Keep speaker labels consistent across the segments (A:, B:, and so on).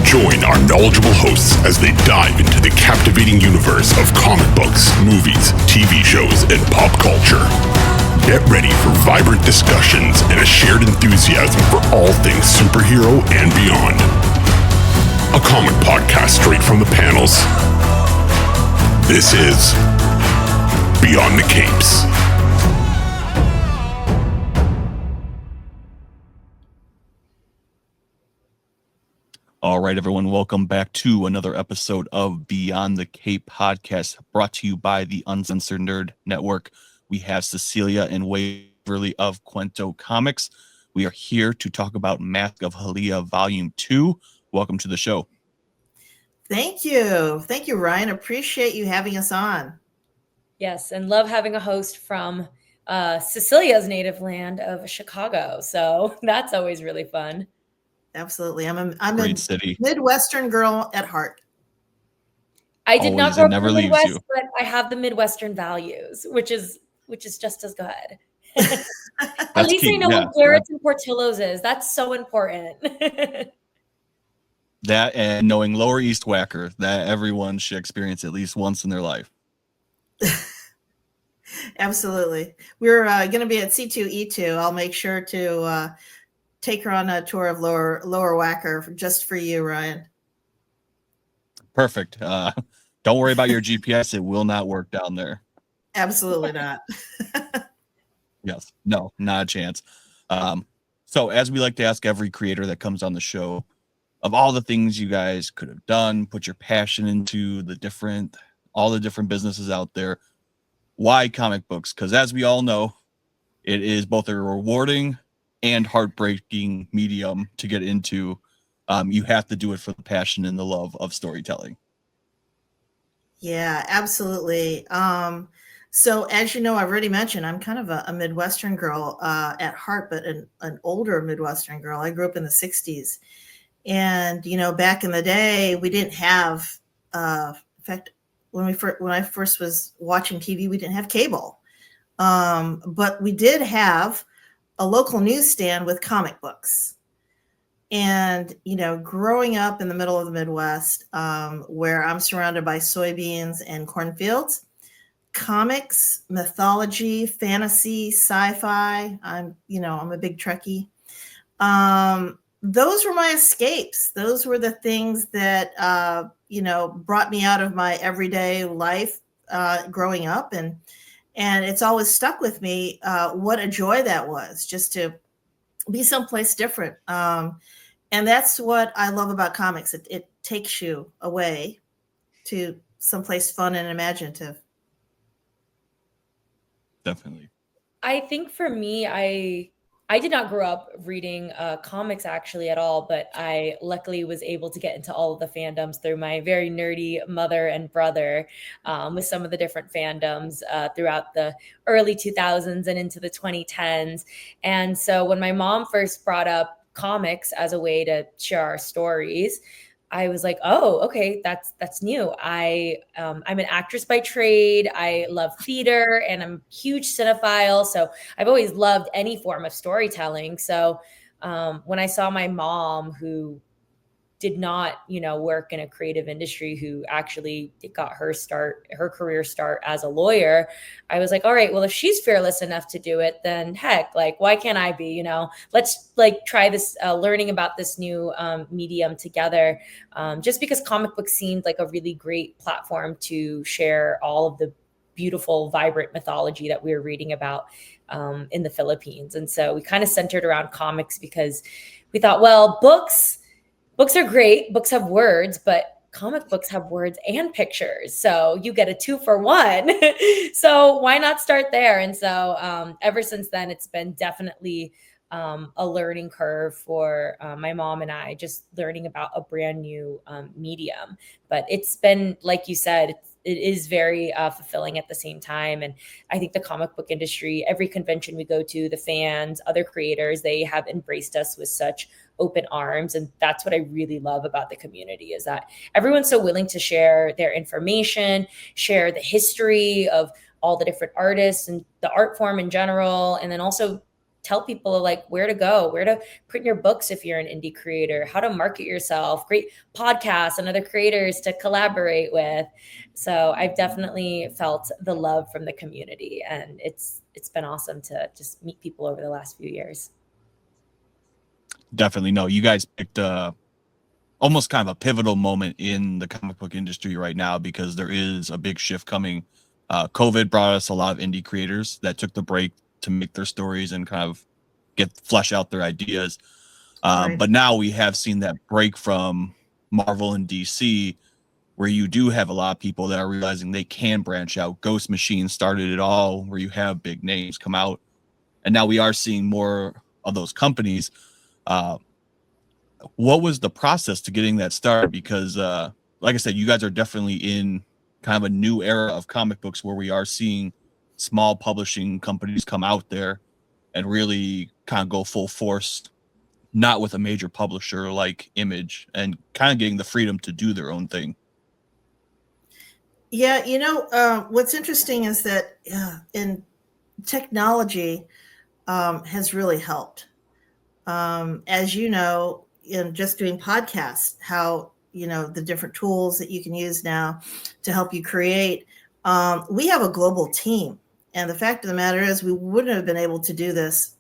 A: Join our knowledgeable hosts as they dive into the captivating universe of comic books, movies, TV shows, and pop culture. Get ready for vibrant discussions and a shared enthusiasm for all things superhero and beyond. A comic podcast straight from the panels. This is Beyond the Capes.
B: All right, everyone, welcome back to another episode of Beyond the Cape podcast, brought to you by the Uncensored Nerd Network. We have Cecilia and Waverly of Cuento Comics. We are here to talk about Mask of Haliya Volume 2. Welcome to the show.
C: Thank you. Thank you, Ryan. Appreciate you having us on.
D: Yes, and love having a host from Cecilia's native land of Chicago. So that's always really fun.
C: Absolutely. I'm a Midwestern girl at heart.
D: I did not grow up in the Midwest, but I have the Midwestern values, which is just as good. At least I know what Garrett's and Portillo's is. That's so important.
B: That and knowing Lower East Wacker, that everyone should experience at least once in their life.
C: Absolutely. We're going to be at C2E2. I'll make sure to take her on a tour of Lower Wacker just for you, Ryan.
B: Perfect. Don't worry about your GPS. It will not work down there.
C: Absolutely not.
B: Yes. No, not a chance. So as we like to ask every creator that comes on the show, of all the things you guys could have done, put your passion into all the different businesses out there, why comic books? Because as we all know, it is both a rewarding and heartbreaking medium to get into. You have to do it for the passion and the love of storytelling.
C: Yeah, absolutely. So as you know, I've already mentioned, I'm kind of a Midwestern girl at heart, but an older Midwestern girl. I grew up in the 60s. And, back in the day, we didn't have, in fact, when I first was watching TV, we didn't have cable. But we did have a local newsstand with comic books. And, growing up in the middle of the Midwest, where I'm surrounded by soybeans and cornfields, comics, mythology, fantasy, sci-fi, I'm a big Trekkie. Those were my escapes. Those were the things that, brought me out of my everyday life growing up. And it's always stuck with me what a joy that was, just to be someplace different. And that's what I love about comics. It takes you away to someplace fun and imaginative.
B: Definitely.
D: I think for me, I did not grow up reading comics actually at all, but I luckily was able to get into all of the fandoms through my very nerdy mother and brother, with some of the different fandoms throughout the early 2000s and into the 2010s. And so when my mom first brought up comics as a way to share our stories, I was like, oh, okay, that's new. I'm an actress by trade. I love theater and I'm a huge cinephile. So I've always loved any form of storytelling. So when I saw my mom, who did not, work in a creative industry, who actually got her career start as a lawyer, I was like, all right, well, if she's fearless enough to do it, then heck, why can't I be, let's try this, learning about this new medium together. Just because comic books seemed like a really great platform to share all of the beautiful, vibrant mythology that we were reading about in the Philippines. And so we kind of centered around comics because we thought, well, books are great. Books have words, but comic books have words and pictures. So you get a 2-for-1. So why not start there? And so ever since then, it's been definitely a learning curve for my mom and I, just learning about a brand new medium. But it's been, like you said, it is very fulfilling at the same time. And I think the comic book industry, every convention we go to, the fans, other creators, they have embraced us with such open arms. And that's what I really love about the community, is that everyone's so willing to share their information, share the history of all the different artists and the art form in general, and then also tell people like where to go, where to print your books if you're an indie creator, how to market yourself, great podcasts and other creators to collaborate with. So I've definitely felt the love from the community, and it's been awesome to just meet people over the last few years.
B: Definitely. No, you guys picked almost kind of a pivotal moment in the comic book industry right now, because there is a big shift coming. COVID brought us a lot of indie creators that took the break to make their stories and kind of flesh out their ideas.
C: Right.
B: But now we have seen that break from Marvel and DC, where you do have a lot of people that are realizing they can branch out. Ghost Machine started it all, where you have big names come out. And now we are seeing more of those companies. What was the process to getting that started? Because like I said, you guys are definitely in kind of a new era of comic books, where we are seeing small publishing companies come out there and really kind of go full force, not with a major publisher like Image, and kind of getting the freedom to do their own thing.
C: Yeah, what's interesting is that in technology has really helped. As you know, in just doing podcasts, how the different tools that you can use now to help you create. We have a global team, and the fact of the matter is, we wouldn't have been able to do this,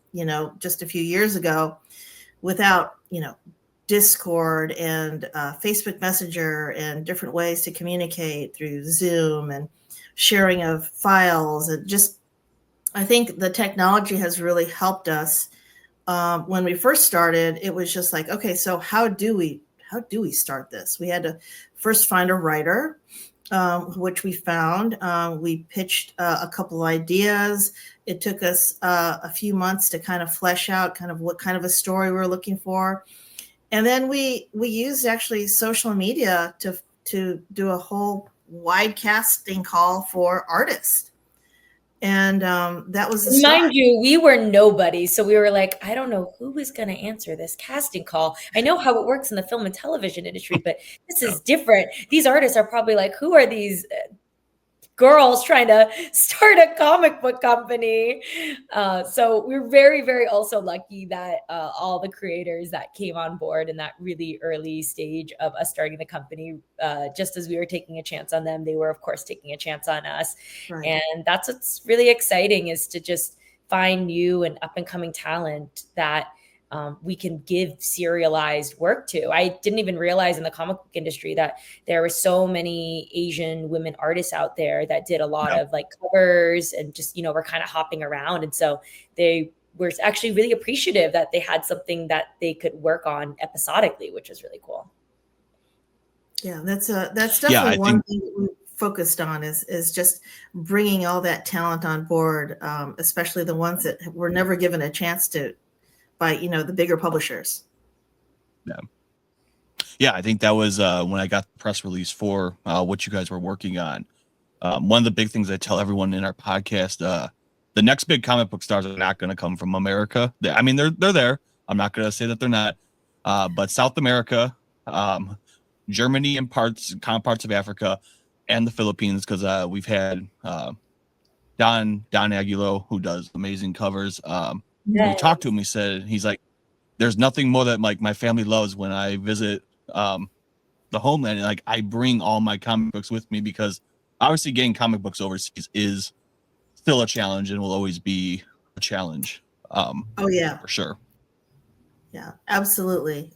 C: just a few years ago, without Discord and Facebook Messenger and different ways to communicate through Zoom and sharing of files. And just, I think the technology has really helped us. When we first started, it was just like, okay, so how do we start this? We had to first find a writer, which we found. We pitched a couple ideas. It took us a few months to kind of flesh out kind of what kind of a story we were looking for. And then we used actually social media to do a whole wide casting call for artists. And that was the start.
D: Mind you, we were nobody. So we were like, I don't know who is going to answer this casting call. I know how it works in the film and television industry, but this is different. These artists are probably like, who are these girls trying to start a comic book company? So we're very, very also lucky that all the creators that came on board in that really early stage of us starting the company, just as we were taking a chance on them, they were of course taking a chance on us.
C: Right.
D: And that's what's really exciting, is to just find new and up and coming talent that we can give serialized work to. I didn't even realize in the comic book industry that there were so many Asian women artists out there that did a lot of like covers and just, were kind of hopping around. And so they were actually really appreciative that they had something that they could work on episodically, which was really cool.
C: Yeah, that's definitely one thing that we focused on is just bringing all that talent on board, especially the ones that were never given a chance to by the bigger publishers.
B: Yeah, I think that was when I got the press release for what you guys were working on. One of the big things I tell everyone in our podcast, the next big comic book stars are not going to come from America. They're there. I'm not going to say that they're not, but South America, Germany, and parts of Africa, and the Philippines, because we've had Don Aguilo, who does amazing covers. When we talked to him, he's like, there's nothing more that like my family loves when I visit the homeland. And like, I bring all my comic books with me, because obviously getting comic books overseas is still a challenge and will always be a challenge. For sure.
C: Yeah, absolutely.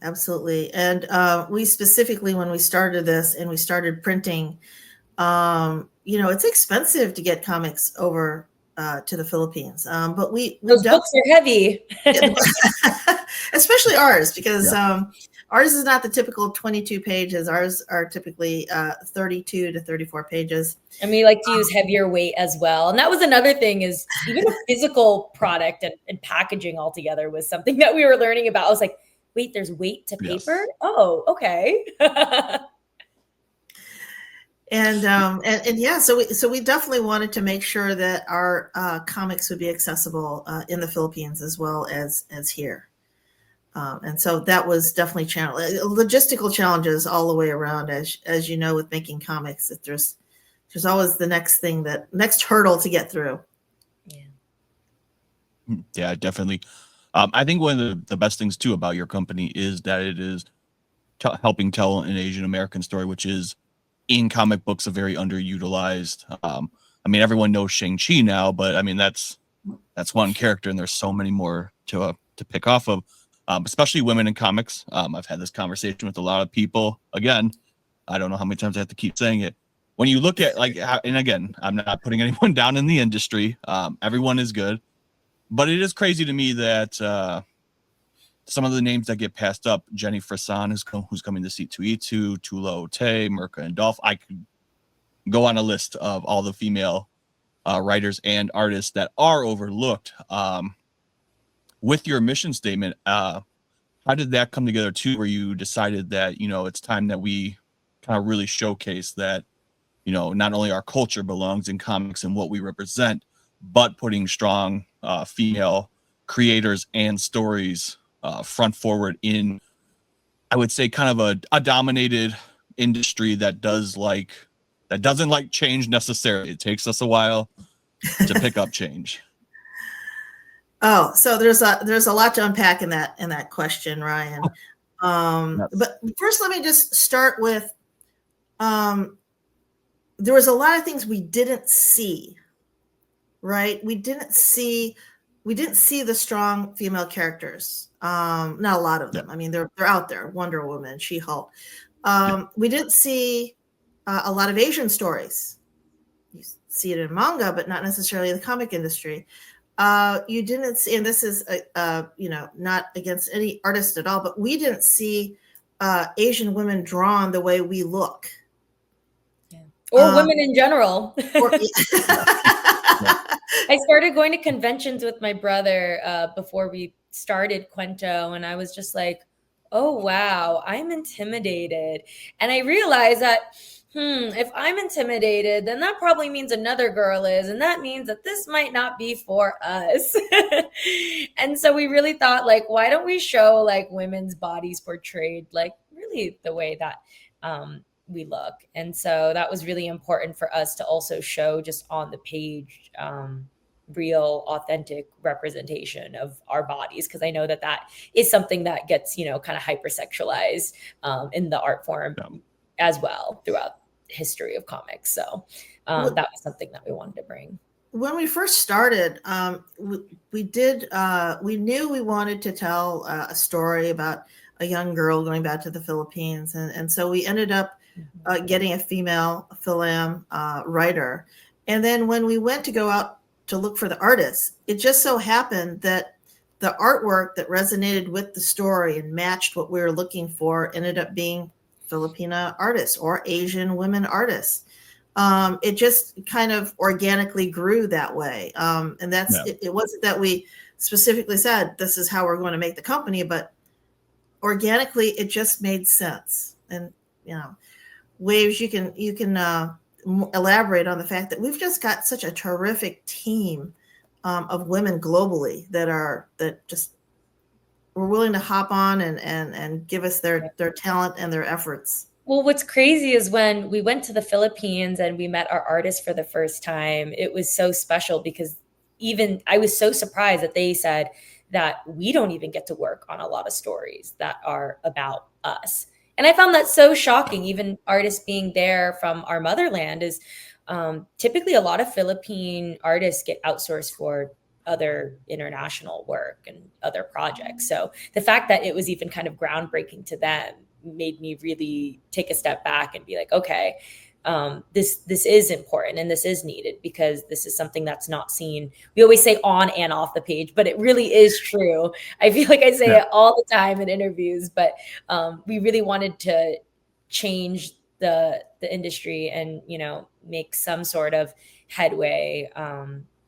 C: And we specifically, when we started this and we started printing, it's expensive to get comics over to the Philippines. But
D: those books are heavy,
C: especially ours, because ours is not the typical 22 pages. Ours are typically 32 to 34 pages.
D: And we like to use heavier weight as well. And that was another thing, is even a physical product and packaging altogether was something that we were learning about. I was like, wait, there's weight to paper? Yes. Oh, okay.
C: And yeah, so we definitely wanted to make sure that our comics would be accessible in the Philippines as well as here. And so that was definitely logistical challenges all the way around, as you know, with making comics, that there's always the next hurdle to get through.
B: Yeah, definitely. I think one of the best things too about your company is that it is helping tell an Asian American story, which is in comic books a very underutilized. I mean, everyone knows Shang-Chi now, but I mean that's one character, and there's so many more to pick off of, especially women in comics. I've had this conversation with a lot of people. Again, I don't know how many times I have to keep saying it. When you look at and again, I'm not putting anyone down in the industry. Everyone is good, but it is crazy to me that some of the names that get passed up, Jenny Frison, who's coming to C2E2, Tula Ote, Mirka and Dolph. I could go on a list of all the female writers and artists that are overlooked. With your mission statement, how did that come together too, where you decided that, it's time that we kind of really showcase that, not only our culture belongs in comics and what we represent, but putting strong female creators and stories front forward in, I would say, kind of a dominated industry that doesn't like change necessarily. It takes us a while to pick up change.
C: Oh, so there's a lot to unpack in that question, Ryan. But first, let me just start with there was a lot of things we didn't see, right? We didn't see the strong female characters. Not a lot of them. I mean, they're out there. Wonder Woman, She-Hulk. We didn't see a lot of Asian stories. You see it in manga, but not necessarily in the comic industry. You didn't see, and this is not against any artist at all, but we didn't see Asian women drawn the way we look.
D: Or women in general. I started going to conventions with my brother before we started Cuento, and I was just like, oh, wow, I'm intimidated. And I realized that, if I'm intimidated, then that probably means another girl is, and that means that this might not be for us. And so we really thought, like, why don't we show like women's bodies portrayed like really the way that we look? And so that was really important for us to also show just on the page real authentic representation of our bodies, because I know that is something that gets kind of hypersexualized in the art form as well throughout history of comics. So that was something that we wanted to bring.
C: When we first started, we knew we wanted to tell a story about a young girl going back to the Philippines, and so we ended up getting a female Philam writer. And then when we went to go out to look for the artists, it just so happened that the artwork that resonated with the story and matched what we were looking for ended up being Filipina artists or Asian women artists. It just kind of organically grew that way. And that's it wasn't that we specifically said, this is how we're going to make the company, but organically it just made sense. And, Waves, you can elaborate on the fact that we've just got such a terrific team of women globally that just were willing to hop on and give us their talent and their efforts.
D: Well, what's crazy is when we went to the Philippines and we met our artists for the first time, it was so special because even I was so surprised that they said that we don't even get to work on a lot of stories that are about us. And I found that so shocking. Even artists being there from our motherland is typically a lot of Philippine artists get outsourced for other international work and other projects. So the fact that it was even kind of groundbreaking to them made me really take a step back and be like, okay, this is important and this is needed because this is something that's not seen. We always say on and off the page, but it really is true. I feel like I say it all the time in interviews, but we really wanted to change the industry and, make some sort of headway,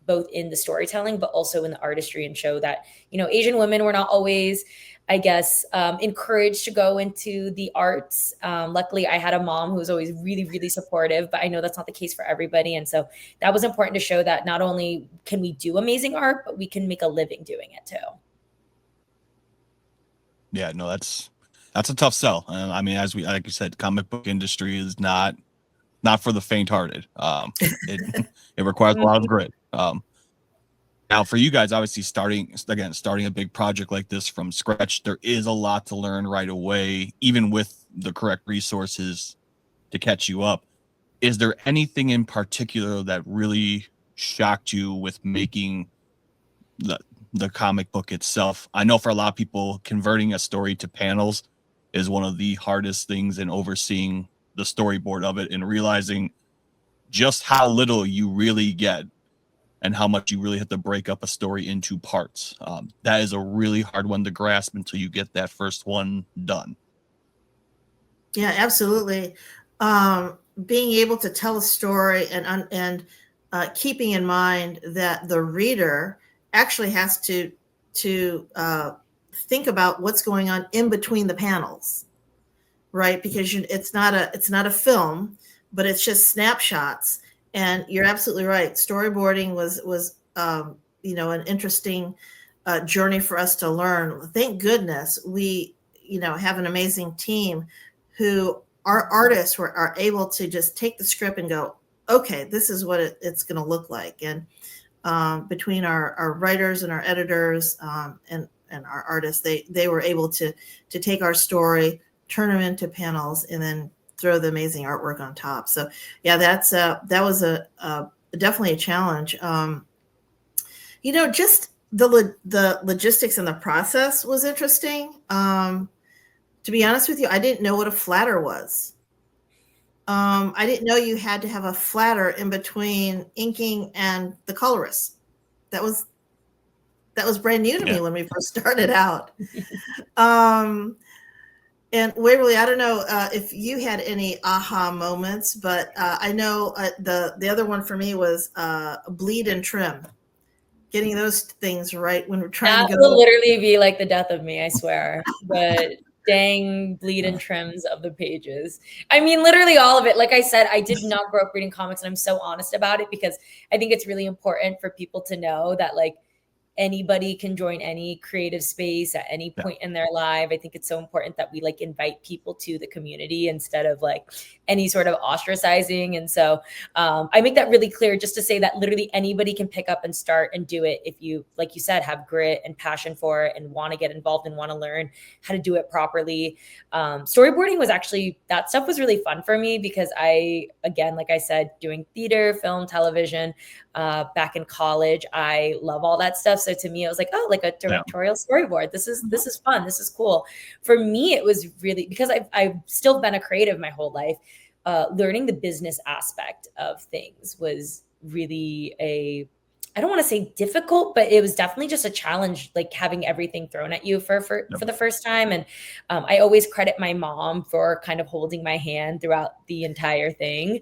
D: both in the storytelling, but also in the artistry, and show that, Asian women were not always, I guess, encouraged to go into the arts. Luckily, I had a mom who was always really, really supportive, but I know that's not the case for everybody. And so that was important to show that not only can we do amazing art, but we can make a living doing it too.
B: Yeah, no, that's a tough sell. I mean, like you said, comic book industry is not for the faint-hearted. It requires a lot of grit. Now, for you guys, obviously starting a big project like this from scratch, there is a lot to learn right away, even with the correct resources to catch you up. Is there anything in particular that really shocked you with making the comic book itself? I know for a lot of people, converting a story to panels is one of the hardest things in overseeing the storyboard of it and realizing just how little you really get and how much you really have to break up a story into parts. That is a really hard one to grasp until you get that first one done.
C: Yeah, absolutely. Being able to tell a story and keeping in mind that the reader actually has to think about what's going on in between the panels, right? Because it's not a film, but it's just snapshots. And you're absolutely right. Storyboarding was an interesting journey for us to learn. Thank goodness we have an amazing team who our artists are able to just take the script and go, okay, this is what it's going to look like. And between our writers and our editors and our artists, they were able to take our story, turn them into panels, and then throw the amazing artwork on top. So yeah, that was definitely a challenge. Just the logistics and the process was interesting. To be honest with you, I didn't know what a flatter was. I didn't know you had to have a flatter in between inking and the colorist. That was brand new to me when we first started out. And Waverly, I don't know if you had any aha moments, but I know the other one for me was bleed and trim. Getting those things right when we're trying
D: that
C: to go.
D: Will literally be like the death of me, I swear. But dang bleed and trims of the pages. I mean, literally all of it. Like I said, I did not grow up reading comics, and I'm so honest about it because I think it's really important for people to know that like anybody can join any creative space at any point in their life. I think it's so important that we like invite people to the community instead of like any sort of ostracizing. And so I make that really clear just to say that literally anybody can pick up and start and do it if you, like you said, have grit and passion for it and want to get involved and want to learn how to do it properly. Storyboarding was actually, that stuff was really fun for me because again, like I said, doing theater, film, television, back in college, I love all that stuff. So to me, it was like, oh, like a directorial storyboard. This is fun. This is cool. For me, it was really because I've still been a creative my whole life. Learning the business aspect of things was really I don't want to say difficult, but it was definitely just a challenge, like having everything thrown at you for the first time. And I always credit my mom for kind of holding my hand throughout the entire thing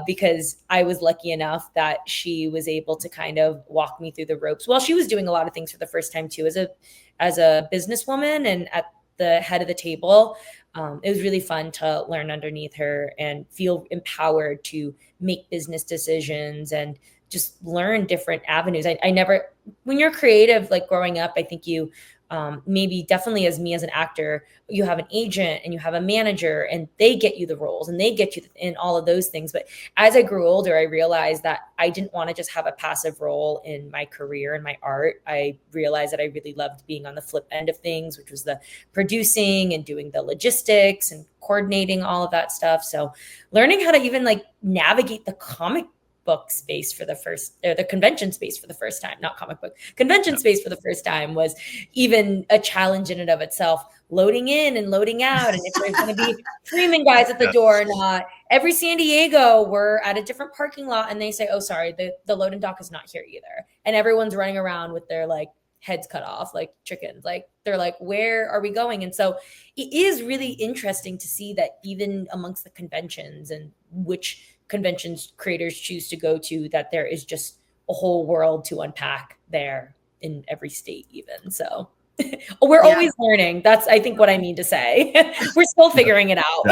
D: because I was lucky enough that she was able to kind of walk me through the ropes while she was doing a lot of things for the first time too, as a businesswoman and at the head of the table. It was really fun to learn underneath her and feel empowered to make business decisions and just learn different avenues. I never, when you're creative, like growing up, I think you maybe definitely as me as an actor, you have an agent and you have a manager and they get you the roles and they get you in all of those things. But as I grew older, I realized that I didn't want to just have a passive role in my career and my art. I realized that I really loved being on the flip end of things, which was the producing and doing the logistics and coordinating all of that stuff. So learning how to even like navigate the comic book space for the convention space for the first time, not comic book, convention space for the first time was even a challenge in and of itself, loading in and loading out. And if there's going to be Freeman guys at the door or not. Every San Diego, we're at a different parking lot and they say, oh, sorry, the load and dock is not here either. And everyone's running around with their like heads cut off like chickens. Like they're like, where are we going? And so it is really interesting to see that even amongst the conventions and which conventions creators choose to go to, that there is just a whole world to unpack there in every state even. So we're always learning. That's, I think, what I mean to say. We're still figuring it out.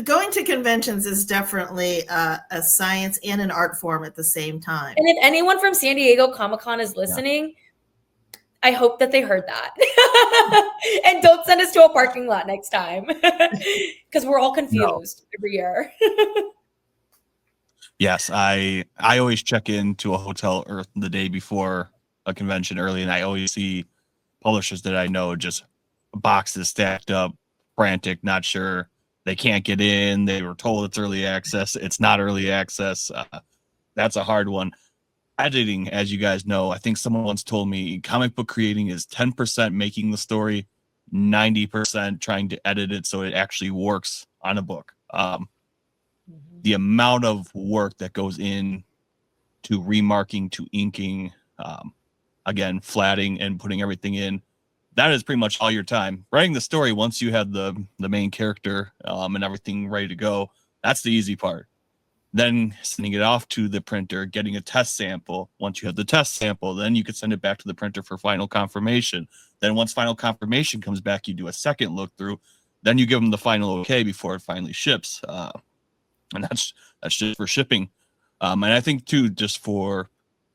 C: Going to conventions is definitely a science and an art form at the same time.
D: And if anyone from San Diego Comic-Con is listening, I hope that they heard that. And don't send us to a parking lot next time because we're all confused every year.
B: Yes, I always check into a hotel or the day before a convention early, and I always see publishers that I know just boxes stacked up, frantic, not sure they can't get in. They were told it's early access. It's not early access. That's a hard one. Editing, as you guys know, I think someone once told me comic book creating is 10% making the story, 90% trying to edit it so it actually works on a book. The amount of work that goes in to remarking, to inking, again, flatting and putting everything in, that is pretty much all your time. Writing the story, once you have the main character and everything ready to go, that's the easy part. Then sending it off to the printer, getting a test sample. Once you have the test sample, then you could send it back to the printer for final confirmation. Then once final confirmation comes back, you do a second look through. Then you give them the final okay before it finally ships. And that's just for shipping. And I think too, just for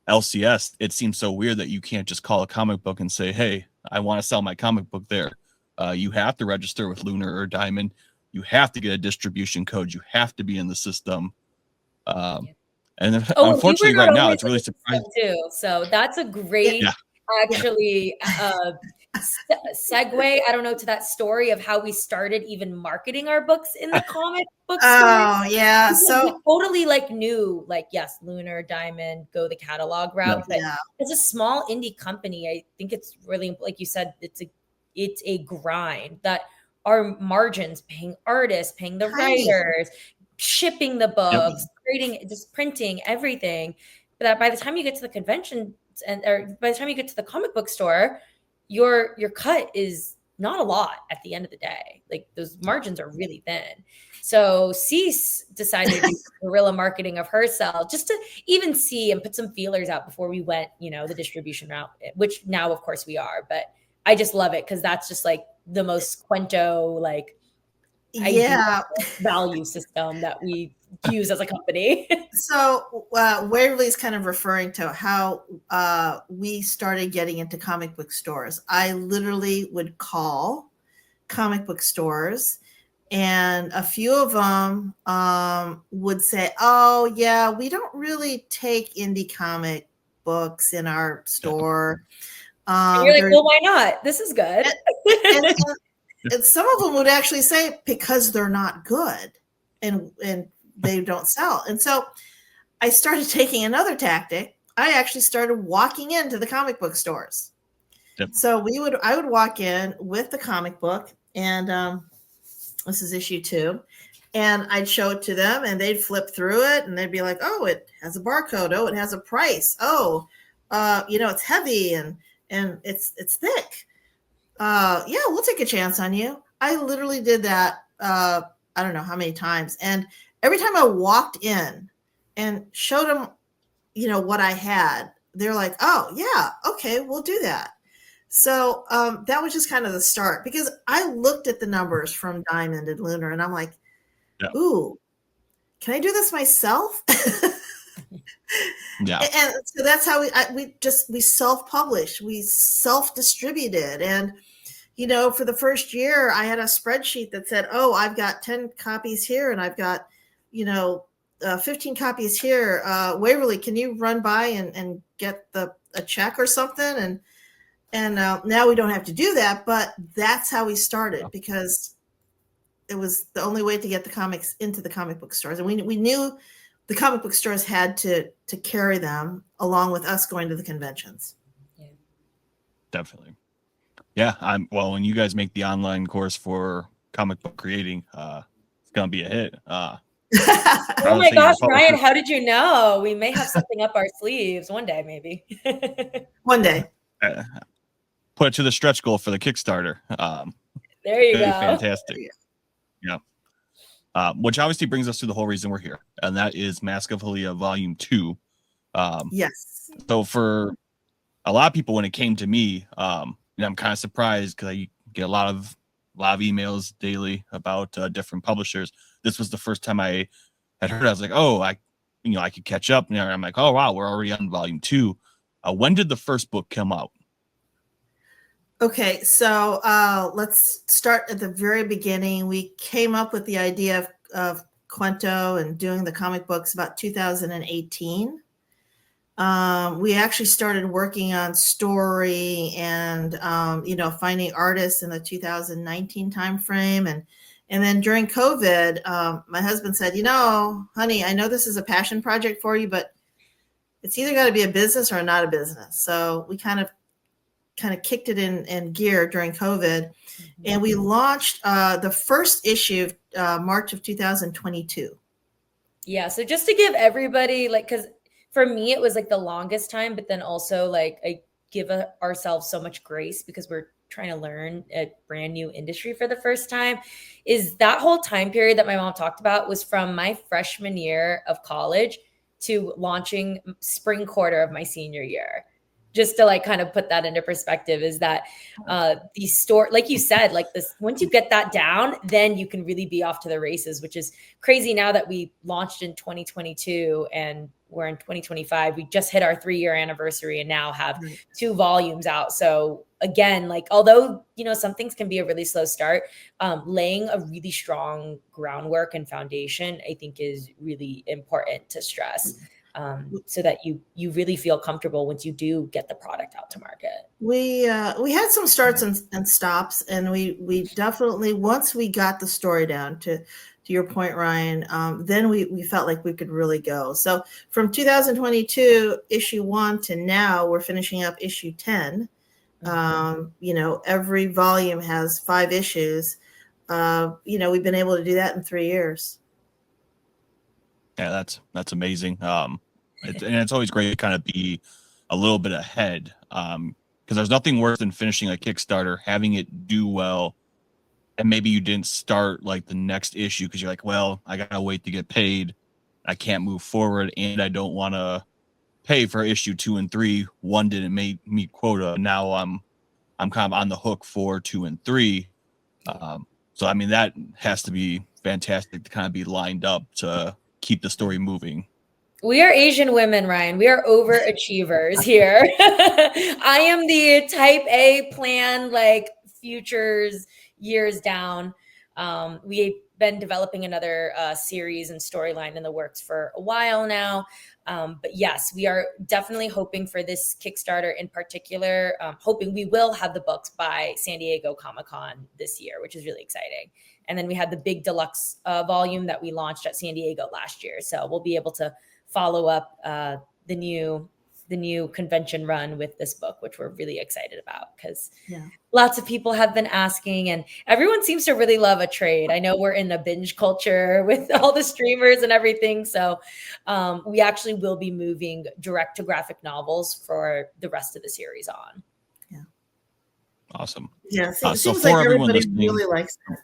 B: LCS, it seems so weird that you can't just call a comic book and say, "Hey, I want to sell my comic book there." You have to register with Lunar or Diamond. You have to get a distribution code. You have to be in the system. And
D: Oh, and you were
B: unfortunately,
D: not
B: right now,
D: always
B: it's
D: in
B: really
D: the system
B: surprising.
D: too. So that's a
C: Yeah.
D: great,
B: Yeah.
D: actually, segue. I don't know, to that story of how we started even marketing our books in the comic book store.
C: Oh yeah.
D: Because
C: So
D: we totally like knew, like, yes, Lunar, Diamond, go the catalog route, but
C: yeah.
D: as a small indie company, I think it's really, like you said, it's a grind that our margins, paying artists, paying the
C: Tiny.
D: writers, shipping the books, creating, just printing everything. But that by the time you get to the convention or by the time you get to the comic book store, your cut is not a lot at the end of the day. Like, those margins are really thin. So Cease decided to do guerrilla marketing of herself just to even see and put some feelers out before we went, the distribution route, which now, of course, we are. But I just love it because that's just like the most Quento, like,
C: Yeah.
D: value system that we use as a company.
C: So Waverly's kind of referring to how we started getting into comic book stores. I literally would call comic book stores, and a few of them would say, "Oh yeah, we don't really take indie comic books in our store."
D: And you're like, well, why not? This is good.
C: And some of them would actually say, because they're not good and they don't sell. And so I started taking another tactic. I actually started walking into the comic book stores.
B: Yep.
C: So I would walk in with the comic book, and this is issue 2, and I'd show it to them, and they'd flip through it, and they'd be like, "Oh, it has a barcode. Oh, it has a price. Oh, it's heavy and it's thick. Yeah, we'll take a chance on you." I literally did that. I don't know how many times. And every time I walked in and showed them, what I had, they're like, "Oh yeah, okay, we'll do that." So that was just kind of the start, because I looked at the numbers from Diamond and Lunar, and I'm like, "Ooh, can I do this myself?"
B: Yeah.
C: And so that's how we self-published, we self-distributed. And for the first year, I had a spreadsheet that said, "Oh, I've got 10 copies here, and I've got 15 copies here. Waverly, can you run by and get a check or something?" And now we don't have to do that, but that's how we started, because it was the only way to get the comics into the comic book stores. And we knew the comic book stores had to carry them along with us going to the conventions.
D: Yeah.
B: Definitely. Yeah. When you guys make the online course for comic book creating, it's going to be a hit.
D: Oh my gosh, Ryan, how did you know? We may have something up our sleeves one day, maybe.
C: One day.
B: Put it to the stretch goal for the Kickstarter.
D: There you go.
B: Fantastic. Yeah. Which obviously brings us to the whole reason we're here, and that is Mask of Haliya Volume 2.
C: Yes.
B: So for a lot of people, when it came to me, I'm kind of surprised because I get a lot of emails daily about different publishers. This was the first time I had heard. I was like, "Oh, I could catch up." And I'm like, "Oh wow, we're already on Volume 2." When did the first book come out?
C: Okay, so let's start at the very beginning. We came up with the idea of Cuento and doing the comic books about 2018. We actually started working on story and finding artists in the 2019 timeframe, and then during COVID, my husband said, honey, I know this is a passion project for you, but it's either got to be a business or not a business. So we kind of kicked it in gear during COVID, and we launched the first issue March of 2022.
D: Yeah. So just to give everybody, because for me, it was the longest time, but then also I give ourselves so much grace because we're trying to learn a brand new industry for the first time. Is that whole time period that my mom talked about was from my freshman year of college to launching spring quarter of my senior year. Just to kind of put that into perspective, is that the store, like you said, this, once you get that down, then you can really be off to the races, which is crazy now that we launched in 2022 and we're in 2025. We just hit our 3-year anniversary and now have 2 volumes out. So again, although, some things can be a really slow start, laying a really strong groundwork and foundation, I think is really important to stress. So that you really feel comfortable once you do get the product out to market.
C: We had some starts and stops, and we definitely, once we got the story down, to your point, Ryan, then we felt like we could really go. So from 2022 issue 1 to now, we're finishing up issue 10. Every volume has 5 issues. We've been able to do that in 3 years.
B: Yeah, that's amazing. And it's always great to kind of be a little bit ahead, because there's nothing worse than finishing a Kickstarter, having it do well, and maybe you didn't start the next issue because you're like, well, I gotta wait to get paid, I can't move forward, and I don't want to pay for issue 2 and 3. 1 didn't meet quota. Now I'm kind of on the hook for 2 and 3. So I mean, that has to be fantastic to kind of be lined up to keep the story moving.
D: We are Asian women, Ryan. We are overachievers here. I am the type A plan, futures years down. We've been developing another series and storyline in the works for a while now. But yes, we are definitely hoping for this Kickstarter in particular, hoping we will have the books by San Diego Comic-Con this year, which is really exciting. And then we had the big deluxe volume that we launched at San Diego last year. So we'll be able to follow up the new convention run with this book, which we're really excited about because lots of people have been asking, and everyone seems to really love a trade. I know we're in a binge culture with all the streamers and everything. So we actually will be moving direct to graphic novels for the rest of the series on.
C: Yeah.
B: Awesome.
C: Yeah.
B: So
C: seems
B: for
C: like
B: everyone
C: everybody really likes it.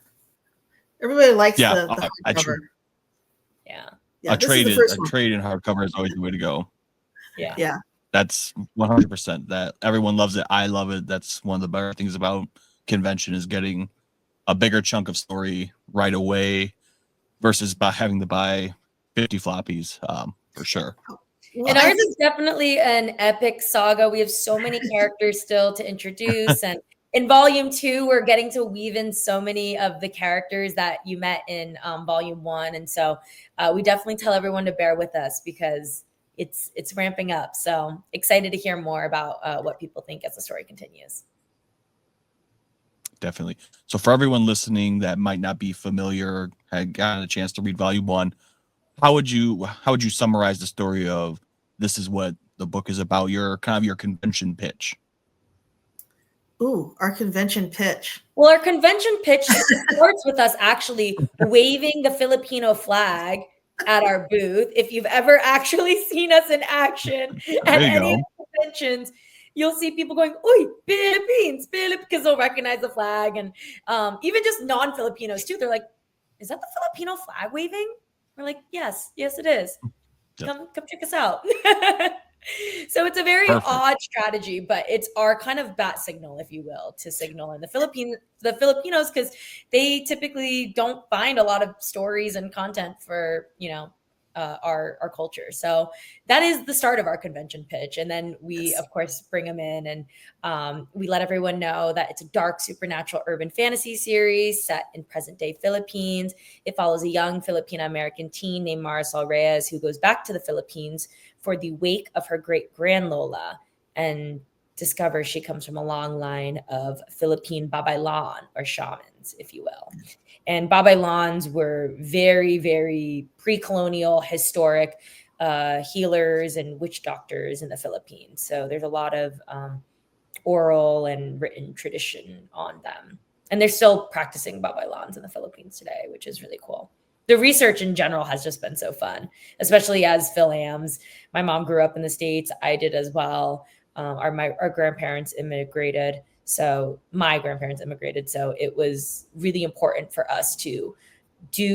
C: Everybody likes the hardcover.
D: Yeah.
B: A trade in hardcover is always the way to go.
D: Yeah.
C: Yeah.
B: That's 100%. That everyone loves it. I love it. That's one of the better things about convention is getting a bigger chunk of story right away versus by having to buy 50 floppies, for sure.
D: And ours is definitely an epic saga. We have so many characters still to introduce, and in volume 2, we're getting to weave in so many of the characters that you met in volume 1. And so we definitely tell everyone to bear with us because it's ramping up. So excited to hear more about what people think as the story continues.
B: Definitely. So for everyone listening that might not be familiar, had gotten a chance to read volume 1, how would you summarize the story of this is what the book is about, your convention pitch?
C: Ooh, our convention pitch.
D: Well, our convention pitch starts with us actually waving the Filipino flag at our booth. If you've ever actually seen us in action at any of the conventions, you'll see people going, "Uy, Philippines," because they'll recognize the flag. And even just non-Filipinos too. They're like, "Is that the Filipino flag waving?" We're like, yes, it is. Come check us out. So it's a very odd strategy, but it's our kind of bat signal, if you will, to signal in the Filipinos, because they typically don't find a lot of stories and content for, our culture. So that is the start of our convention pitch. And then we, of course, bring them in and we let everyone know that it's a dark, supernatural urban fantasy series set in present day Philippines. It follows a young Filipino-American teen named Marisol Reyes who goes back to the Philippines for the wake of her great-grand Lola and discovers she comes from a long line of Philippine babaylan, or shamans, if you will. And babaylans were very, very pre-colonial, historic healers and witch doctors in the Philippines. So there's a lot of oral and written tradition on them. And they're still practicing babaylans in the Philippines today, which is really cool. The research in general has just been so fun, especially as Phil-Ams. My mom grew up in the States. I did as well. Our grandparents immigrated. So my grandparents immigrated. So it was really important for us to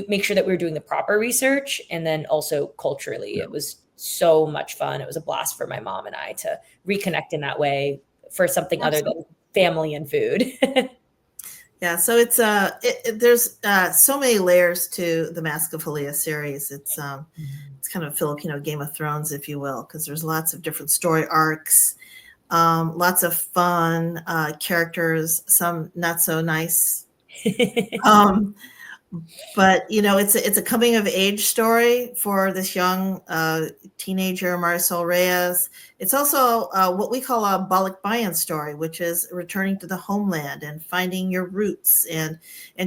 D: make sure that we were doing the proper research. And then also culturally, it was so much fun. It was a blast for my mom and I to reconnect in that way for something other than family and food.
C: Yeah, so it's there's so many layers to the Mask of Haliya series. It's kind of Filipino Game of Thrones, if you will, because there's lots of different story arcs, lots of fun characters, some not so nice. But it's a coming of age story for this young teenager Marisol Reyes. It's also what we call a balikbayan story, which is returning to the homeland and finding your roots. And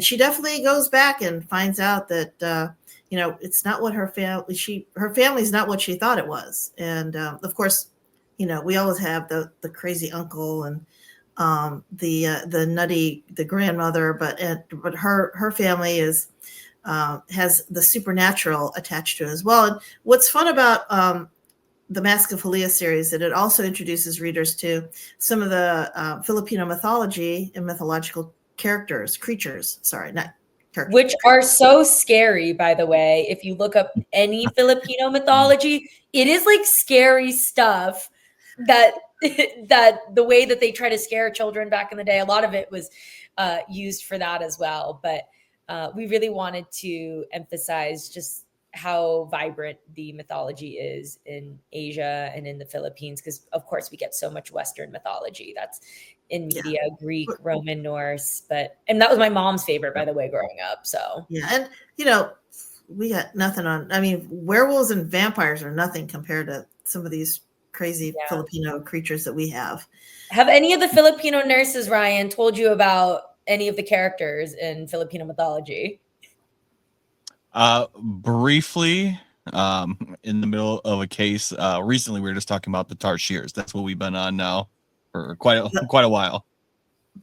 C: she definitely goes back and finds out that it's not what her family's not what she thought it was. And of course, we always have the crazy uncle and the grandmother, but her family is has the supernatural attached to it as well. And what's fun about the Mask of Haliya series that it also introduces readers to some of the Filipino mythology and mythological creatures, which
D: are so scary, by the way. If you look up any Filipino mythology, it is like scary stuff that the way that they try to scare children back in the day, a lot of it was used for that as well. But we really wanted to emphasize just how vibrant the mythology is in Asia and in the Philippines, because of course we get so much Western mythology that's in media, Greek, Roman, Norse, and that was my mom's favorite, by the way, growing up. So
C: yeah, and we got nothing on. I mean, werewolves and vampires are nothing compared to some of these crazy Filipino creatures that we have.
D: Have any of the Filipino nurses, Ryan, told you about any of the characters in Filipino mythology?
B: Briefly, in the middle of a case, recently we were just talking about the Tarshirs. That's what we've been on now for quite a while.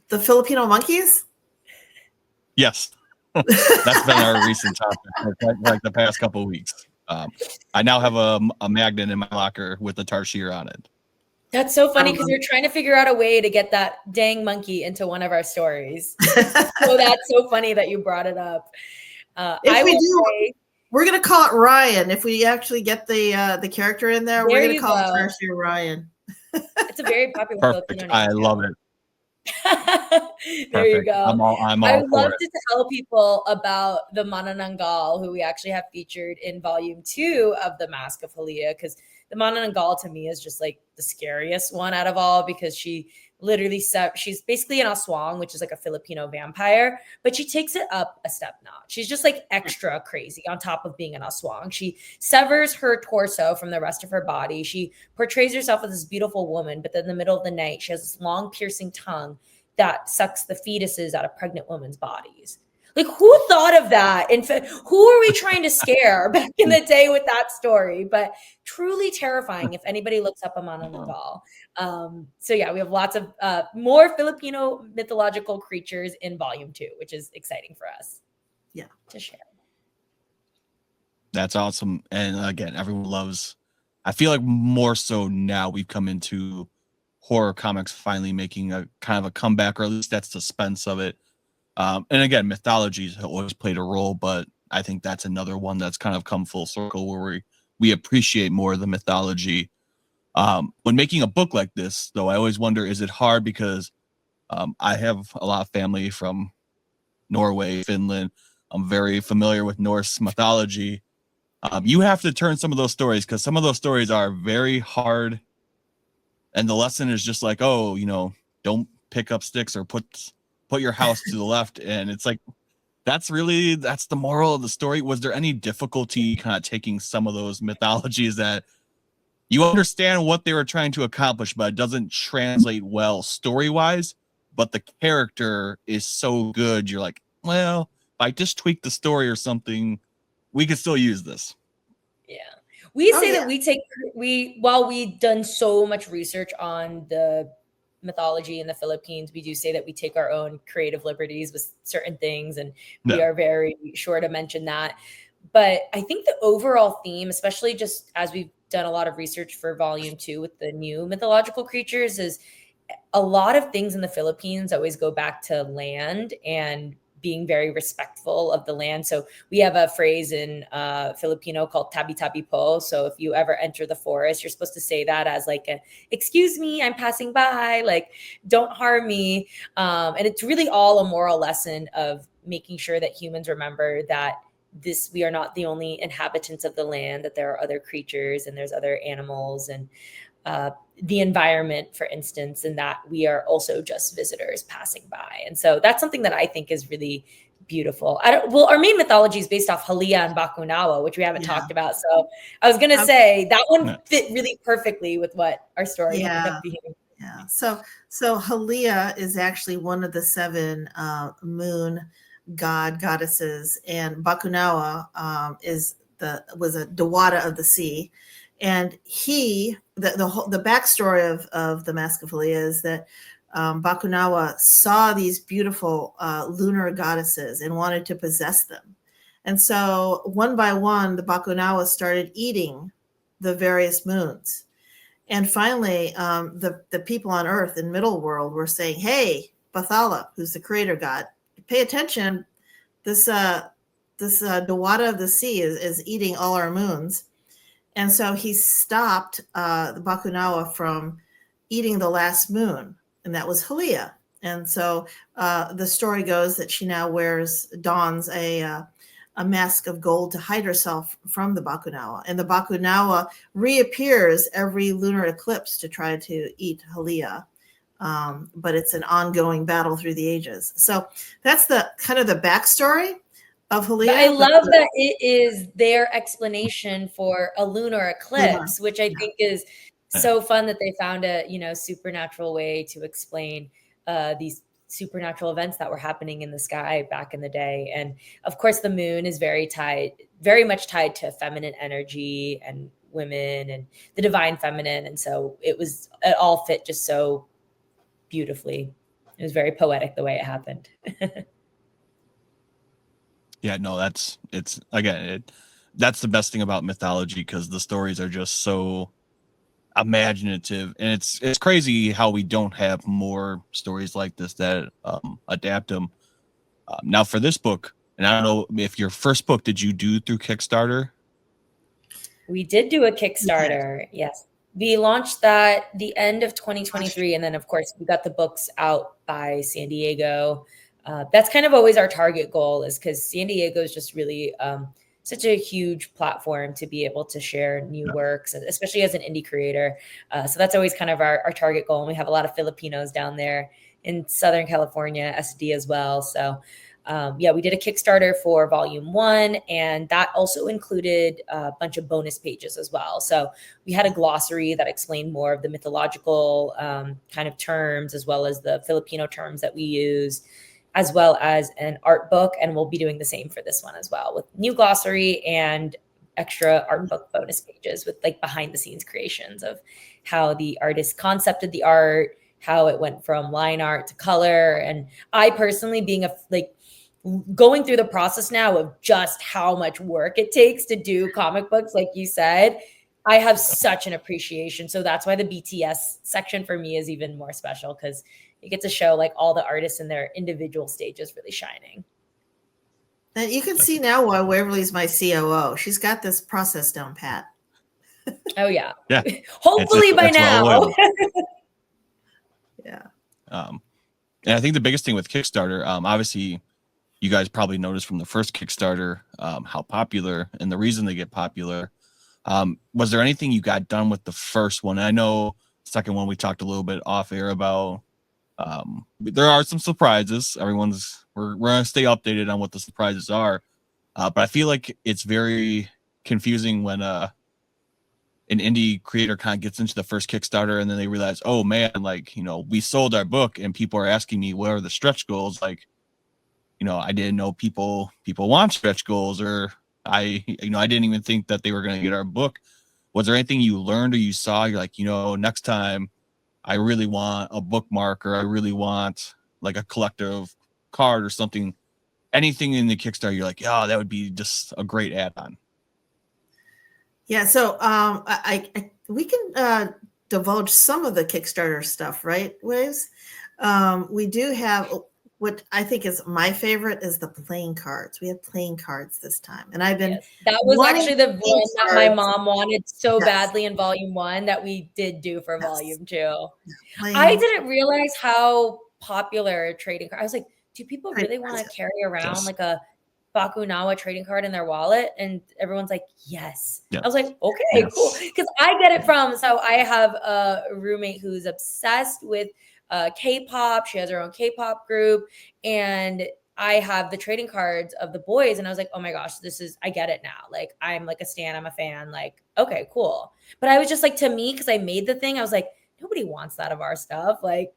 C: The Filipino monkeys?
B: Yes. That's been our recent topic, like the past couple of weeks. I now have a magnet in my locker with the Tarshir on it.
D: That's so funny because we're trying to figure out a way to get that dang monkey into one of our stories. So that's so funny that you brought it up.
C: We're going to call it Ryan. If we actually get the character in there, we're going to call it Tarshir Ryan.
D: It's a very popular
B: Filipino name. I love it.
D: There you go.
B: I'm all
D: I would love to tell people about the Manananggal, who we actually have featured in volume 2 of the Mask of Haliya, because the Manananggal to me is just like the scariest one out of all, because she literally she's basically an aswang, which is like a Filipino vampire, but she takes it up a step notch. She's just like extra crazy on top of being an aswang. She severs her torso from the rest of her body. She portrays herself as this beautiful woman, but then in the middle of the night, she has this long piercing tongue that sucks the fetuses out of pregnant women's bodies. Like, who thought of that? In fact, who are we trying to scare back in the day with that story? But truly terrifying if anybody looks up a Manananggal. So yeah, we have lots of more Filipino mythological creatures in volume 2, which is exciting for us.
C: Yeah,
D: to share.
B: That's awesome. And again, everyone loves. I feel like more so now we've come into horror comics finally making a kind of a comeback, or at least that's the suspense of it. And again, mythology has always played a role, but I think that's another one that's kind of come full circle where we appreciate more of the mythology. When making a book like this, though, I always wonder, is it hard? Because I have a lot of family from Norway, Finland. I'm very familiar with Norse mythology. You have to turn some of those stories, because some of those stories are very hard, and the lesson is just like, oh, don't pick up sticks or put your house to the left, and it's like that's the moral of the story. Was there any difficulty kind of taking some of those mythologies that you understand what they were trying to accomplish, but it doesn't translate well story-wise, but the character is so good, you're like, well, if I just tweak the story or something, we could still use this.
D: Yeah. We say that while we've done so much research on the mythology in the Philippines, we do say that we take our own creative liberties with certain things, and we are very sure to mention that. But I think the overall theme, especially just as we've done a lot of research for volume 2 with the new mythological creatures, is a lot of things in the Philippines always go back to land and being very respectful of the land. So we have a phrase in Filipino called tabi-tabi po. So if you ever enter the forest, you're supposed to say that as like excuse me, I'm passing by, like, don't harm me. And it's really all a moral lesson of making sure that humans remember that we are not the only inhabitants of the land, that there are other creatures and there's other animals and the environment, for instance, and that we are also just visitors passing by. And so that's something that I think is really beautiful. Our main mythology is based off Haliya and Bakunawa, which we haven't talked about. So I was going to say that one fit really perfectly with what our story ended up being.
C: Yeah. So Haliya is actually one of the 7 moon goddesses, and Bakunawa was a Dewata of the sea. And the backstory of the Mask of Haliya is that Bakunawa saw these beautiful lunar goddesses and wanted to possess them. And so one by one, the Bakunawa started eating the various moons. And finally, the people on Earth in Middle World were saying, hey, Bathala, who's the creator god, pay attention. This Dewata of the sea is eating all our moons. And so he stopped the Bakunawa from eating the last moon, and that was Haliya. And so the story goes that she now dons a mask of gold to hide herself from the Bakunawa. And the Bakunawa reappears every lunar eclipse to try to eat Haliya. But it's an ongoing battle through the ages. So that's the kind of the backstory of Haliya.
D: But I love that it is their explanation for a lunar eclipse, which I think is so fun that they found a supernatural way to explain these supernatural events that were happening in the sky back in the day. And of course, the moon is very much tied to feminine energy and women and the divine feminine. And so it all fit just so beautifully. It was very poetic the way it happened.
B: Yeah, no, that's the best thing about mythology, because the stories are just so imaginative, and it's crazy how we don't have more stories like this that adapt them. Now for this book, and I don't know if your first book, did you do through Kickstarter?
D: We did do a Kickstarter. Yes. We launched that the end of 2023. And then of course we got the books out by San Diego. That's kind of always our target goal, is because San Diego is just really such a huge platform to be able to share new works, especially as an indie creator. So that's always kind of our target goal. And we have a lot of Filipinos down there in Southern California, SD as well. So we did a Kickstarter for volume 1, and that also included a bunch of bonus pages as well. So we had a glossary that explained more of the mythological kind of terms, as well as the Filipino terms that we use, as well as an art book. And we'll be doing the same for this one as well, with new glossary and extra art book bonus pages with like behind the scenes creations of how the artist concepted the art, how it went from line art to color. And I personally, being going through the process now of just how much work it takes to do comic books, like you said, I have such an appreciation. So that's why the BTS section for me is even more special, because you get to show like all the artists in their individual stages really shining.
C: And you can see now why Waverly's my COO. She's got this process down pat.
D: Oh yeah.
B: Yeah.
D: Hopefully by now.
B: Well,
C: yeah.
B: And I think the biggest thing with Kickstarter, obviously you guys probably noticed from the first Kickstarter how popular and the reason they get popular. Was there anything you got done with the first one? I know second one we talked a little bit off air about. There are some surprises. We're gonna stay updated on what the surprises are. But I feel like it's very confusing when an indie creator kind of gets into the first Kickstarter and then they realize, oh man, like, we sold our book and people are asking me what are the stretch goals. Like, I didn't know people want stretch goals, or I didn't even think that they were going to get our book. Was there anything you learned or you saw? You're like, next time I really want a bookmark, or I really want like a collective card or something, anything in the Kickstarter, you're like, oh, that would be just a great add-on.
C: Yeah. So we can divulge some of the Kickstarter stuff, right, Waves? We do have what I think is my favorite is the playing cards. We have playing cards this time. And I've been
D: that was actually the one that my mom wanted so badly in volume 1 that we did do for volume 2. I didn't realize how popular trading card. I was like, do people really want to carry around like a Bakunawa trading card in their wallet? And everyone's like, yes. I was like, okay, cool. Because I get it from, so I have a roommate who's obsessed with K-pop. She has her own K-pop group, and I have the trading cards of the boys, and I was like, oh my gosh, I get it now. Like, I'm like a stan, I'm a fan, like, okay, cool. But I was just like, to me, because I made the thing, I was like, nobody wants that of our stuff. Like,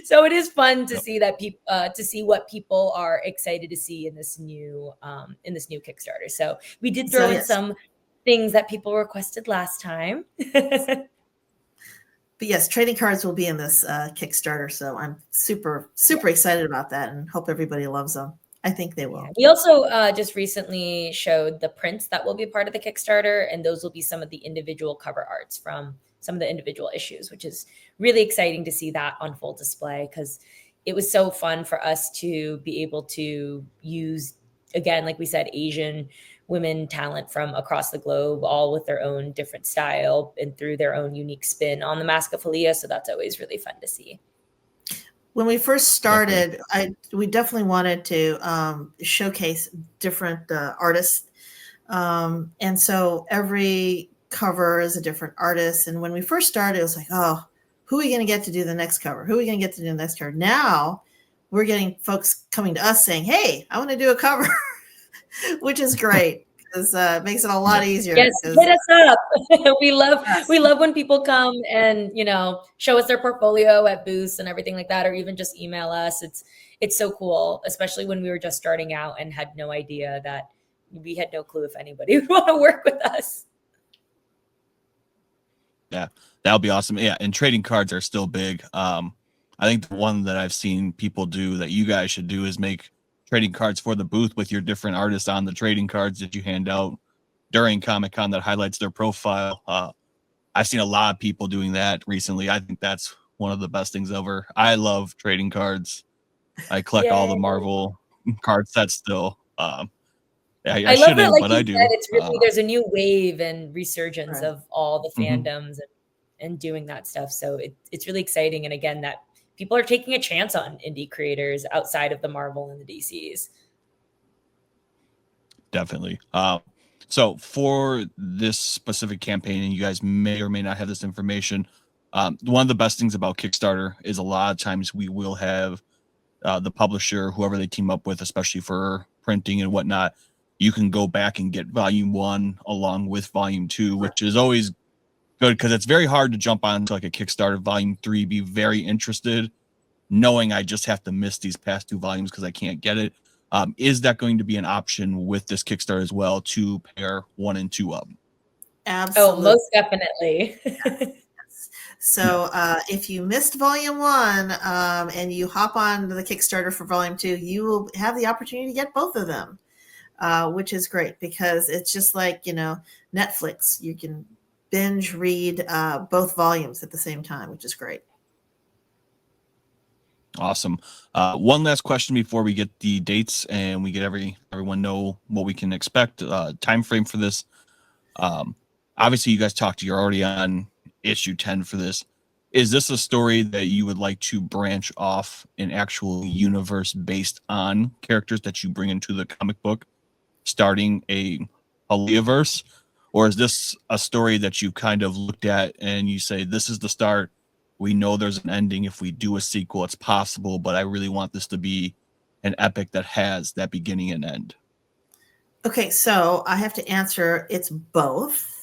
D: so it is fun to see that people, to see what people are excited to see in this new Kickstarter. So we did throw in some things that people requested last time.
C: But yes, trading cards will be in this Kickstarter. So I'm super, super excited about that and hope everybody loves them. I think they will.
D: We also just recently showed the prints that will be part of the Kickstarter, and those will be some of the individual cover arts from some of the individual issues, which is really exciting to see that on full display, because it was so fun for us to be able to use, again, like we said, Asian women talent from across the globe, all with their own different style and through their own unique spin on the Mask of Haliya. So that's always really fun to see.
C: When we first started, we definitely wanted to showcase different artists. And so every cover is a different artist. And when we first started, it was like, oh, who are we going to get to do the next cover? Who are we going to get to do the next cover? Now we're getting folks coming to us saying, hey, I want to do a cover. Which is great, because it makes it a lot easier.
D: Yes, hit us up. we love when people come and show us their portfolio at booths and everything like that, or even just email us. It's so cool, especially when we were just starting out and had no idea that we had no clue if anybody would want to work with us.
B: Yeah, that'll be awesome. Yeah, and trading cards are still big. I think the one that I've seen people do that you guys should do is make trading cards for the booth with your different artists on the trading cards that you hand out during Comic-Con that highlights their profile. I've seen a lot of people doing that recently. I think that's one of the best things ever. I love trading cards. I collect all the Marvel card sets still. I love that, like, but I do.
D: It's really, there's a new wave and resurgence of all the fandoms and doing that stuff. So it's really exciting. And again, that people are taking a chance on indie creators outside of the Marvel and the DCs.
B: Definitely. So for this specific campaign, and you guys may or may not have this information, one of the best things about Kickstarter is a lot of times we will have the publisher, whoever they team up with, especially for printing and whatnot, you can go back and get volume 1 along with volume 2, which is always good, because it's very hard to jump onto like a Kickstarter volume 3, be very interested, knowing I just have to miss these past 2 volumes because I can't get it. Is that going to be an option with this Kickstarter as well, to pair 1 and 2 up?
C: Absolutely.
D: Oh, most definitely.
C: Yes. So if you missed volume 1 and you hop on the Kickstarter for volume 2, you will have the opportunity to get both of them, which is great, because it's just like, Netflix. You can binge read both volumes at the same time, which is great.
B: Awesome. One last question before we get the dates and we get everyone know what we can expect. Time frame for this. Obviously, you guys you're already on issue 10 for this. Is this a story that you would like to branch off an actual universe based on characters that you bring into the comic book, starting a Haliyaverse? Or is this a story that you kind of looked at and you say, this is the start, we know there's an ending, if we do a sequel it's possible, but I really want this to be an epic that has that beginning and end?
C: Okay, so I have to answer, it's both.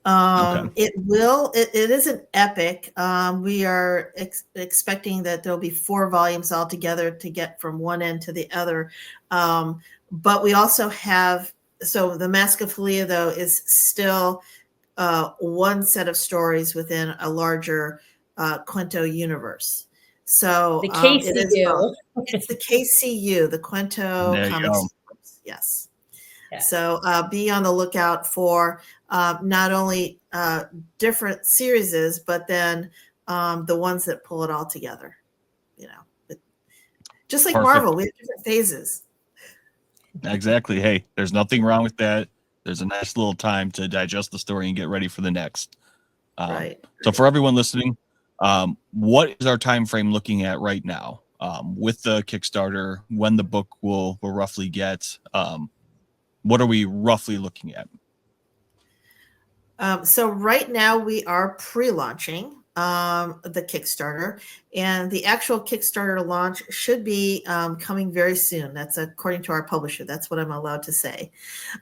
B: Okay.
C: It is an epic. We are expecting that there'll be 4 volumes altogether to get from one end to the other. But we also have, so the Mask of Haliya, though, is still one set of stories within a larger Cuento universe. So
D: The
C: it is
D: KCU.
C: it's the KCU, the Cuento
B: There you
C: Comics
B: go.
C: Universe. Yes.
D: Yeah.
C: So be on the lookout for not only different series, but then the ones that pull it all together. You know, just like
B: Perfect.
C: Marvel, we have different phases.
B: Exactly. Hey, there's nothing wrong with that. There's a nice little time to digest the story and get ready for the next.
C: Right.
B: So for everyone listening, what is our time frame looking at right now with the Kickstarter? When the book will roughly get? What are we roughly looking at?
C: So right now we are pre-launching the Kickstarter, and the actual Kickstarter launch should be coming very soon. That's according to our publisher. That's what I'm allowed to say.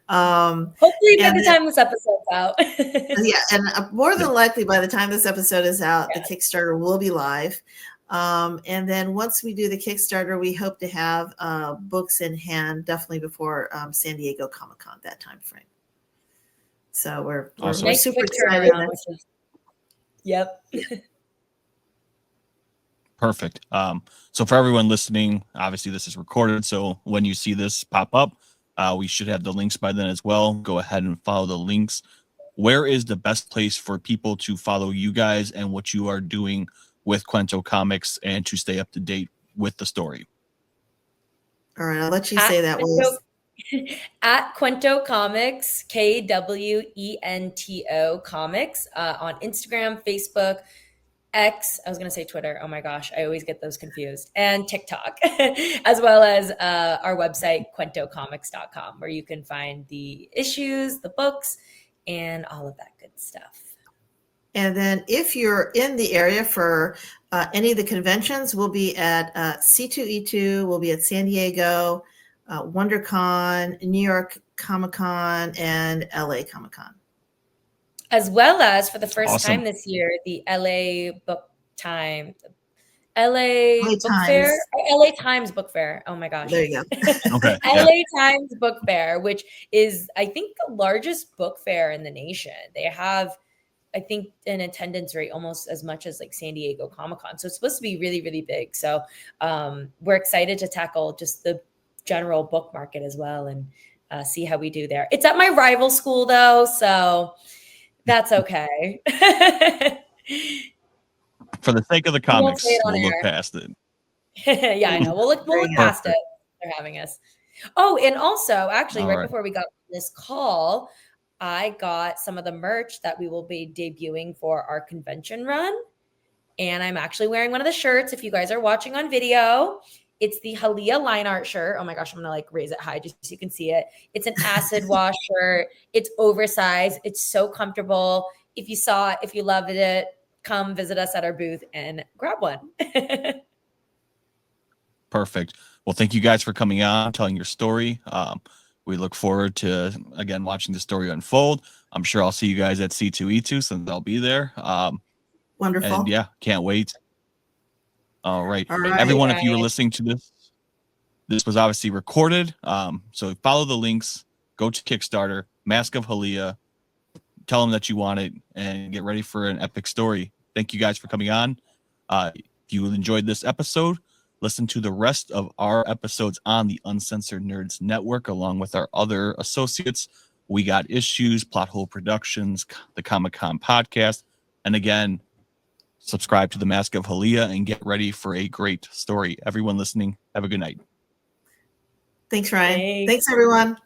D: Hopefully by the time this episode's out.
C: Yeah, and more than likely by the time this episode is out, the Kickstarter will be live. And then once we do the Kickstarter, we hope to have books in hand definitely before San Diego Comic-Con, that time frame. So we're
D: Nice
C: super
D: quick
C: excited.
D: turnaround, Yep.
B: Perfect. So for everyone listening, obviously this is recorded, so when you see this pop up, we should have the links by then as well. Go ahead and follow the links. Where is the best place for people to follow you guys and what you are doing with Cuento Comics and to stay up to date with the story?
C: All right, I'll let you say that, Willis.
D: At Cuento Comics, KWENTO Comics, on Instagram, Facebook, X, I was going to say Twitter. Oh my gosh, I always get those confused. And TikTok, as well as our website, cuentocomics.com, where you can find the issues, the books, and all of that good stuff.
C: And then if you're in the area for any of the conventions, we'll be at C2E2, we'll be at San Diego, WonderCon, New York Comic-Con, and LA Comic-Con.
D: As well as for the first
B: Awesome.
D: time this year, the LA Book Fair, LA Times Book Fair. Oh my gosh.
C: There you go.
B: Okay.
D: LA Times Book Fair, which is, I think, the largest book fair in the nation. They have, I think, an attendance rate almost as much as like San Diego Comic-Con. So it's supposed to be really, really big. So we're excited to tackle just the general book market as well and see how we do there. It's at my rival school though, so that's okay.
B: For the sake of the comics, we'll look past it.
D: Yeah, I know. We'll look past it. They're having us. Oh, and also, actually, right before we got this call, I got some of the merch that we will be debuting for our convention run. And I'm actually wearing one of the shirts. If you guys are watching on video, it's the Haliya line art shirt. Oh my gosh, I'm gonna like raise it high just so you can see it. It's an acid wash shirt. It's oversized. It's so comfortable. If you saw it, if you loved it, come visit us at our booth and grab one.
B: Perfect. Well, thank you guys for coming on, telling your story. We look forward to, again, watching the story unfold. I'm sure I'll see you guys at C2E2 since I'll be there.
C: Wonderful.
B: And yeah, can't wait. All right.
C: All right.
B: Everyone, if you were listening to this was obviously recorded. So follow the links, go to Kickstarter, Mask of Haliya, tell them that you want it, and get ready for an epic story. Thank you guys for coming on. If you enjoyed this episode, listen to the rest of our episodes on the Uncensored Nerds Network, along with our other associates. We Got Issues, Plot Hole Productions, the Comic-Con podcast. And again, subscribe to the Mask of Haliya and get ready for a great story. Everyone listening, have a good night.
C: Thanks, Ryan. Thanks everyone.